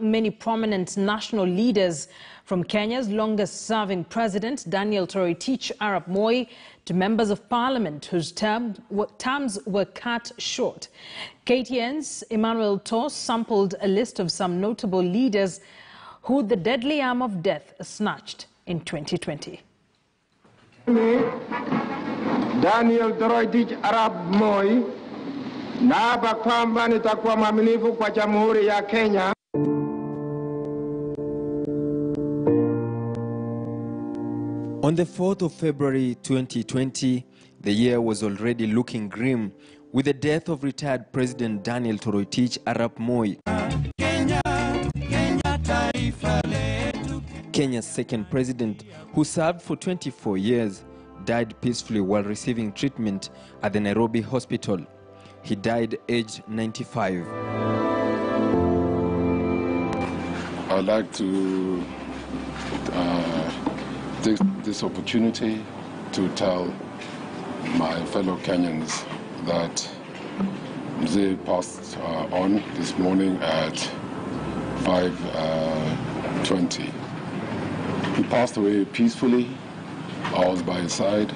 Many prominent national leaders, from Kenya's longest-serving president, Daniel Toroitich Arap Moi, to members of parliament whose terms were cut short. KTN's Emmanuel sampled a list of some notable leaders who the deadly arm of death snatched in 2020. Daniel Toroitich Arap Moi naapa kwamba nitakuwa mwaminifu kwa Jamhuri ya Kenya. On the 4th of February 2020, the year was already looking grim with the death of retired President Daniel Toroitich Arap Moi. Kenya's second president, who served for 24 years, died peacefully while receiving treatment at the Nairobi hospital. He died aged 95. I'd like to take this opportunity to tell my fellow Kenyans that they passed on this morning at 5:20. He passed away peacefully. I was by his side.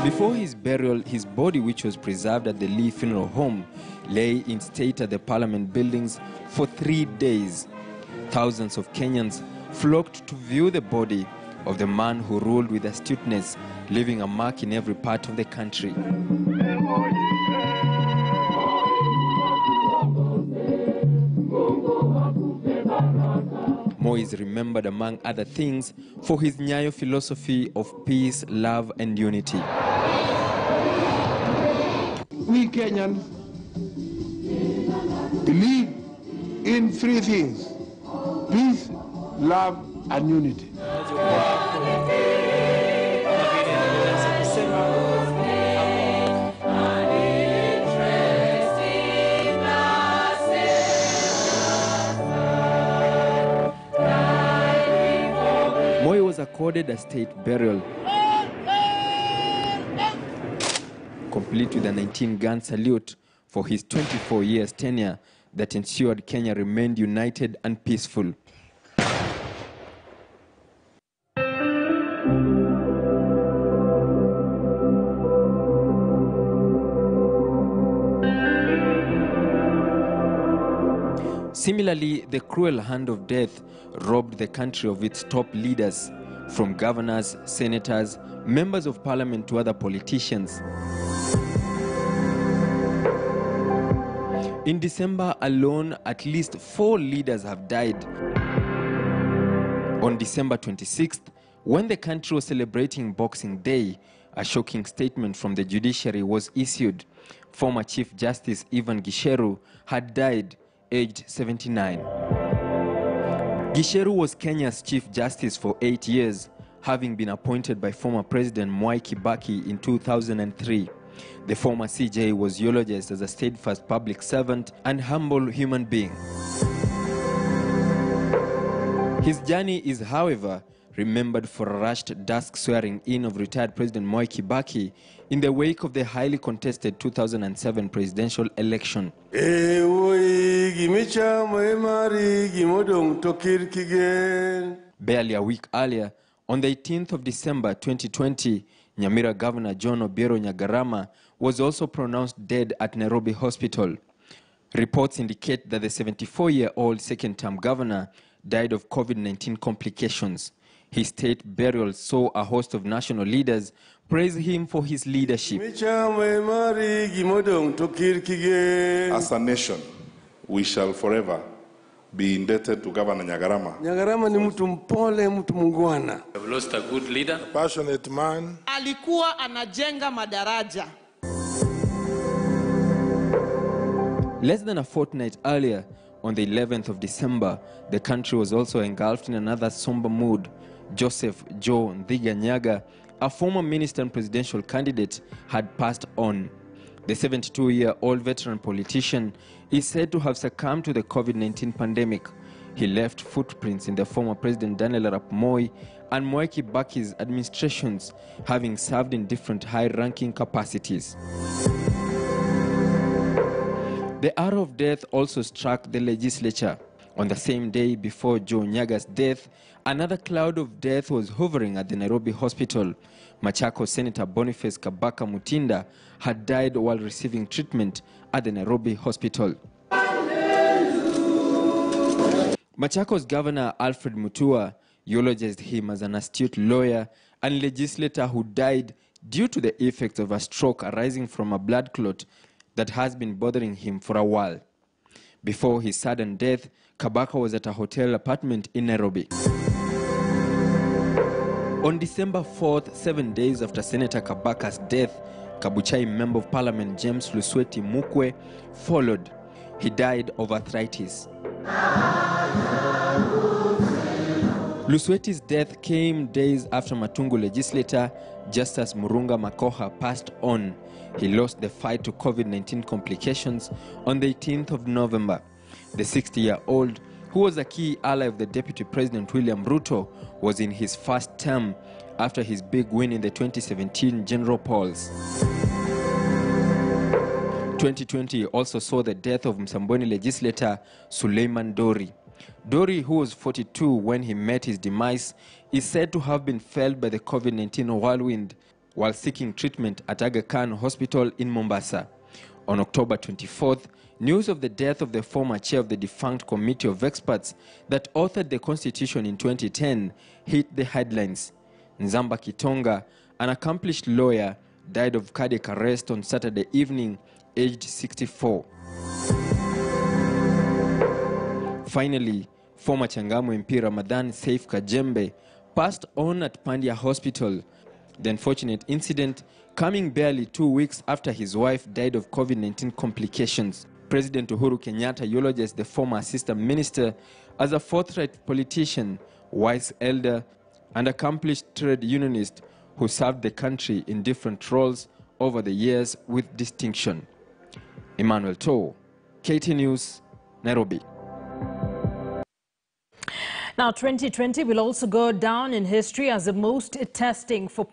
Before his burial, his body, which was preserved at the Lee Funeral Home, lay in state at the Parliament buildings for 3 days. Thousands of Kenyans flocked to view the body of the man who ruled with astuteness, leaving a mark in every part of the country. Moi is remembered, among other things, for his Nyayo philosophy of peace, love, and unity. We Kenyans believe in three things: peace, love, and unity. Moi was accorded a state burial, complete with a 19-gun salute for his 24 years tenure that ensured Kenya remained united and peaceful. Similarly, the cruel hand of death robbed the country of its top leaders, from governors, senators, members of parliament to other politicians. In December alone, at least 4 leaders have died. On December 26th, when the country was celebrating Boxing Day, a shocking statement from the judiciary was issued. Former Chief Justice Ivan Gisheru had died, aged 79. Gisheru was Kenya's Chief Justice for 8 years, having been appointed by former President Moi Kibaki in 2003. The former CJ was eulogized as a steadfast public servant and humble human being. His journey is, however, remembered for a rushed dusk swearing-in of retired President Moi Kibaki in the wake of the highly contested 2007 presidential election. Barely a week earlier, on the 18th of December 2020, Nyamira Governor John Obiero Nyagarama was also pronounced dead at Nairobi Hospital. Reports indicate that the 74-year-old second-term governor died of COVID-19 complications. His state burial saw a host of national leaders praise him for his leadership. As a nation, we shall forever be indebted to Governor Nyagarama. Nyagarama ni mtu mpole, mtu mungwana. We have lost a good leader. A passionate man. Alikuwa anajenga madaraja. Less than a fortnight earlier, on the 11th of December, the country was also engulfed in another somber mood. Joseph Joe Ndhiga Nyaga, a former minister and presidential candidate, had passed on. The 72-year-old veteran politician is said to have succumbed to the COVID-19 pandemic. He left footprints in the former President Daniel Arap Moi and Moi Kibaki's administrations, having served in different high-ranking capacities. The arrow of death also struck the legislature. On the same day before Joe Nyaga's death, another cloud of death was hovering at the Nairobi hospital. Machakos Senator Boniface Kabaka Mutinda had died while receiving treatment at the Nairobi hospital. Machakos Governor Alfred Mutua eulogized him as an astute lawyer and legislator who died due to the effects of a stroke arising from a blood clot that has been bothering him for a while. Before his sudden death, Kabaka was at a hotel apartment in Nairobi. On December 4th, 7 days after Senator Kabaka's death, Kabuchai Member of Parliament James Lusweti Mukwe followed. He died of arthritis. Lusweti's death came days after Matungu legislator Justice Murunga Makoha passed on. He lost the fight to COVID-19 complications on the 18th of November. The 60-year-old, who was a key ally of the Deputy President William Ruto, was in his first term after his big win in the 2017 general polls. 2020 also saw the death of Msambweni legislator Suleiman Dori. Dori, who was 42 when he met his demise, is said to have been felled by the COVID-19 whirlwind while seeking treatment at Aga Khan Hospital in Mombasa. On October 24th, news of the death of the former chair of the defunct committee of experts that authored the Constitution in 2010 hit the headlines. Nzamba Kitonga, an accomplished lawyer, died of cardiac arrest on Saturday evening, aged 64. Finally, former Changamwe MP Ramadan Saif Kajembe passed on at Pandya Hospital. The unfortunate incident coming barely 2 weeks after his wife died of COVID-19 complications. President Uhuru Kenyatta eulogized the former assistant minister as a forthright politician, wise elder, and accomplished trade unionist who served the country in different roles over the years with distinction. Emmanuel, KT News, Nairobi. Now, 2020 will also go down in history as the most testing for